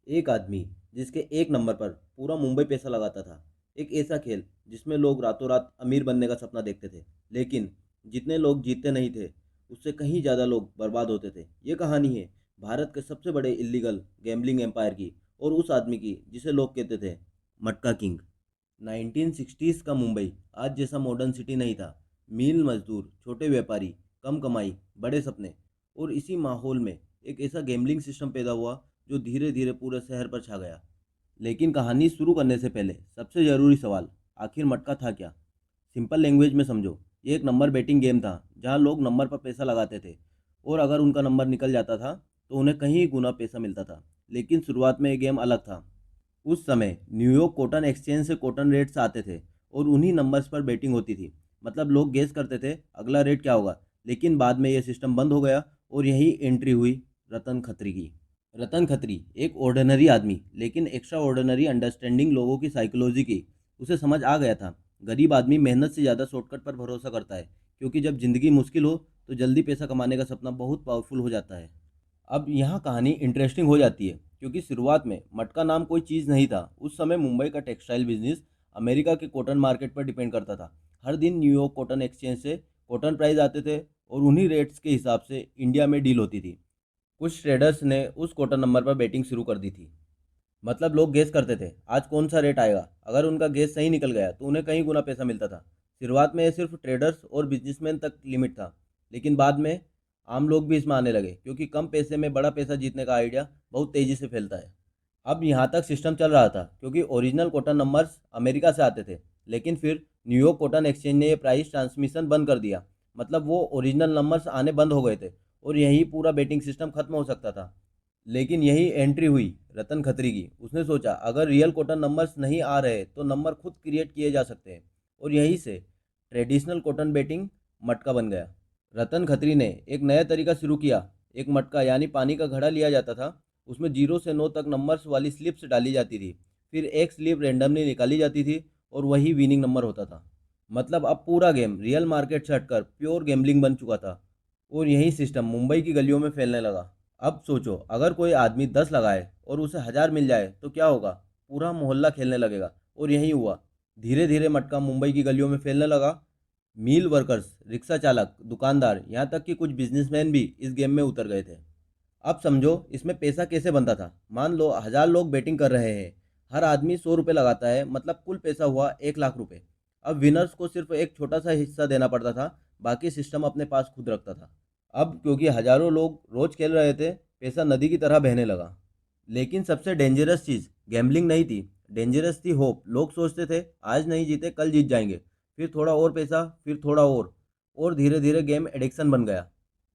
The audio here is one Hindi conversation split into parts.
एक आदमी जिसके एक नंबर पर पूरा मुंबई पैसा लगाता था। एक ऐसा खेल जिसमें लोग रातों रात अमीर बनने का सपना देखते थे, लेकिन जितने लोग जीतते नहीं थे, उससे कहीं ज़्यादा लोग बर्बाद होते थे। ये कहानी है भारत के सबसे बड़े इलीगल गैम्बलिंग एम्पायर की, और उस आदमी की जिसे लोग कहते थे मटका किंग। 1960s का मुंबई आज जैसा मॉडर्न सिटी नहीं था। मील मजदूर, छोटे व्यापारी, कम कमाई, बड़े सपने, और इसी माहौल में एक ऐसा गैम्बलिंग सिस्टम पैदा हुआ जो धीरे धीरे पूरे शहर पर छा गया। लेकिन कहानी शुरू करने से पहले सबसे ज़रूरी सवाल, आखिर मटका था क्या? सिंपल लैंग्वेज में समझो, ये एक नंबर बेटिंग गेम था जहां लोग नंबर पर पैसा लगाते थे, और अगर उनका नंबर निकल जाता था तो उन्हें कहीं गुना पैसा मिलता था। लेकिन शुरुआत में ये गेम अलग था। उस समय न्यूयॉर्क कॉटन एक्सचेंज से कॉटन रेट्स आते थे, और उन्हीं नंबर्स पर बेटिंग होती थी। मतलब लोग गेस करते थे अगला रेट क्या होगा। लेकिन बाद में यह सिस्टम बंद हो गया, और यही एंट्री हुई रतन खत्री की। रतन खत्री एक ऑर्डिनरी आदमी, लेकिन एक्स्ट्रा ऑर्डिनरी अंडरस्टैंडिंग लोगों की साइकोलॉजी की। उसे समझ आ गया था गरीब आदमी मेहनत से ज़्यादा शॉर्टकट पर भरोसा करता है, क्योंकि जब ज़िंदगी मुश्किल हो तो जल्दी पैसा कमाने का सपना बहुत पावरफुल हो जाता है। अब यहाँ कहानी इंटरेस्टिंग हो जाती है, क्योंकि शुरुआत में मटका नाम कोई चीज़ नहीं था। उस समय मुंबई का टेक्सटाइल बिजनेस अमेरिका के कॉटन मार्केट पर डिपेंड करता था। हर दिन न्यूयॉर्क कॉटन एक्सचेंज से कॉटन प्राइस आते थे, और उन्हीं रेट्स के हिसाब से इंडिया में डील होती थी। कुछ ट्रेडर्स ने उस कॉटन नंबर पर बेटिंग शुरू कर दी थी। मतलब लोग गेस करते थे आज कौन सा रेट आएगा। अगर उनका गेस सही निकल गया तो उन्हें कहीं गुना पैसा मिलता था। शुरुआत में ये सिर्फ ट्रेडर्स और बिजनेसमैन तक लिमिट था, लेकिन बाद में आम लोग भी इसमें आने लगे, क्योंकि कम पैसे में बड़ा पैसा जीतने का आइडिया बहुत तेज़ी से फैलता है। अब यहाँ तक सिस्टम चल रहा था क्योंकि ओरिजिनल कॉटन नंबर्स अमेरिका से आते थे, लेकिन फिर न्यूयॉर्क कॉटन एक्सचेंज ने ये प्राइस ट्रांसमिशन बंद कर दिया। मतलब वो ओरिजिनल नंबर्स आने बंद हो गए थे, और यही पूरा बेटिंग सिस्टम खत्म हो सकता था। लेकिन यही एंट्री हुई रतन खत्री की। उसने सोचा अगर रियल कॉटन नंबर्स नहीं आ रहे तो नंबर खुद क्रिएट किए जा सकते हैं, और यहीं से ट्रेडिशनल कॉटन बेटिंग मटका बन गया। रतन खत्री ने एक नया तरीका शुरू किया। एक मटका यानी पानी का घड़ा लिया जाता था, उसमें 0 से 9 तक नंबर्स वाली स्लिप्स डाली जाती थी। फिर एक स्लिप रेंडमली निकाली जाती थी, और वही विनिंग नंबर होता था। मतलब अब पूरा गेम रियल मार्केट से हटकर प्योर गैम्बलिंग बन चुका था, और यही सिस्टम मुंबई की गलियों में फैलने लगा। अब सोचो अगर कोई आदमी 10 लगाए और उसे 1000 मिल जाए तो क्या होगा? पूरा मोहल्ला खेलने लगेगा। और यही हुआ। धीरे धीरे मटका मुंबई की गलियों में फैलने लगा। मील वर्कर्स, रिक्शा चालक, दुकानदार, यहाँ तक कि कुछ बिजनेसमैन भी इस गेम में उतर गए थे। अब समझो इसमें पैसा कैसे बनता था। मान लो 1000 लोग बैटिंग कर रहे हैं, हर आदमी 100 रुपये लगाता है, मतलब कुल पैसा हुआ 1 लाख रुपये। अब विनर्स को सिर्फ एक छोटा सा हिस्सा देना पड़ता था, बाकी सिस्टम अपने पास खुद रखता था। अब क्योंकि हजारों लोग रोज खेल रहे थे, पैसा नदी की तरह बहने लगा। लेकिन सबसे डेंजरस चीज़ गैम्बलिंग नहीं थी, डेंजरस थी होप। लोग सोचते थे आज नहीं जीते कल जीत जाएंगे। फिर थोड़ा और पैसा, फिर थोड़ा और धीरे धीरे गेम एडिक्शन बन गया।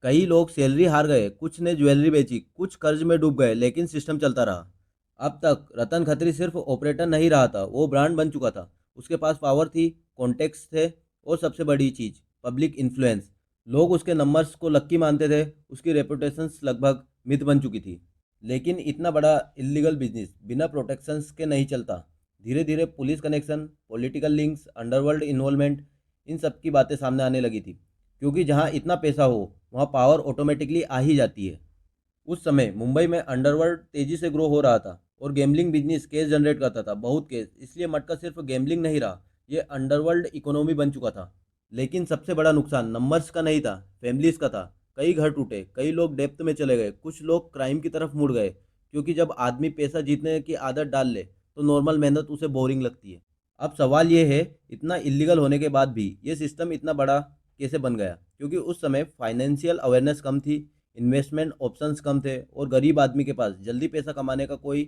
कई लोग सैलरी हार गए, कुछ ने ज्वेलरी बेची, कुछ कर्ज में डूब गए, लेकिन सिस्टम चलता रहा। अब तक रतन खत्री सिर्फ ऑपरेटर नहीं रहा था, वो ब्रांड बन चुका था। उसके पास पावर थी, कॉन्टेक्ट्स थे, और सबसे बड़ी चीज़ पब्लिक इन्फ्लुएंस। लोग उसके नंबर्स को लक्की मानते थे, उसकी रेपुटेशंस लगभग मिथ बन चुकी थी। लेकिन इतना बड़ा इलीगल बिजनेस बिना प्रोटेक्शंस के नहीं चलता। धीरे धीरे police connection, political links, underworld involvement, इन सब की बातें सामने आने लगी थी। क्योंकि जहाँ इतना पैसा हो वहाँ पावर ऑटोमेटिकली आ ही जाती है। उस समय मुंबई में अंडरवर्ल्ड तेजी से ग्रो हो रहा था, और गैम्बलिंग बिजनेस केस जनरेट करता था, बहुत केस। इसलिए मटका सिर्फ गैम्बलिंग नहीं रहा, ये अंडरवर्ल्ड इकोनॉमी बन चुका था। लेकिन सबसे बड़ा नुकसान नंबर्स का नहीं था, फैमिलीज का था। कई घर टूटे, कई लोग डेप्थ में चले गए, कुछ लोग क्राइम की तरफ मुड़ गए। क्योंकि जब आदमी पैसा जीतने की आदत डाल ले तो नॉर्मल मेहनत उसे बोरिंग लगती है। अब सवाल ये है, इतना इलीगल होने के बाद भी ये सिस्टम इतना बड़ा कैसे बन गया? क्योंकि उस समय फाइनेंशियल अवेयरनेस कम थी, इन्वेस्टमेंट ऑप्शंस कम थे, और गरीब आदमी के पास जल्दी पैसा कमाने का कोई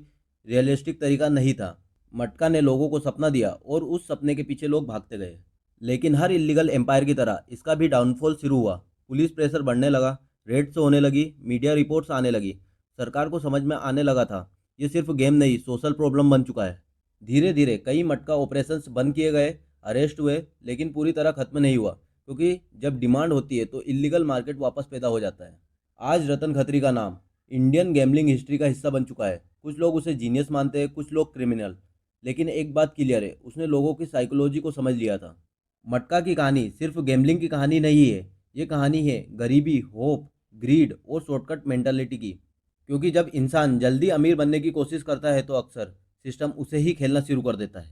रियलिस्टिक तरीका नहीं था। मटका ने लोगों को सपना दिया, और उस सपने के पीछे लोग भागते गए। लेकिन हर इलीगल एम्पायर की तरह इसका भी डाउनफॉल शुरू हुआ। पुलिस प्रेशर बढ़ने लगा, रेड्स होने लगी, मीडिया रिपोर्ट्स आने लगी। सरकार को समझ में आने लगा था ये सिर्फ गेम नहीं, सोशल प्रॉब्लम बन चुका है। धीरे धीरे कई मटका ऑपरेशंस बंद किए गए, अरेस्ट हुए, लेकिन पूरी तरह खत्म नहीं हुआ। क्योंकि जब डिमांड होती है तो इलीगल मार्केट वापस पैदा हो जाता है। आज रतन खत्री का नाम इंडियन गैम्बलिंग हिस्ट्री का हिस्सा बन चुका है। कुछ लोग उसे जीनियस मानते हैं, कुछ लोग क्रिमिनल। लेकिन एक बात क्लियर है, उसने लोगों की साइकोलॉजी को समझ लिया था। मटका की कहानी सिर्फ गैम्बलिंग की कहानी नहीं है, ये कहानी है गरीबी, होप, ग्रीड और शॉर्टकट मेंटालिटी की। क्योंकि जब इंसान जल्दी अमीर बनने की कोशिश करता है तो अक्सर सिस्टम उसे ही खेलना शुरू कर देता है।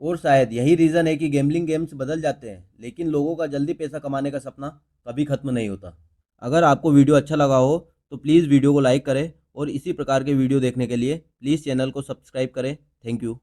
और शायद यही रीज़न है कि गैम्बलिंग गेम्स बदल जाते हैं, लेकिन लोगों का जल्दी पैसा कमाने का सपना कभी खत्म नहीं होता। अगर आपको वीडियो अच्छा लगा हो तो प्लीज़ वीडियो को लाइक करें और इसी प्रकार के वीडियो देखने के लिए प्लीज़ चैनल को सब्सक्राइब करें। Thank you.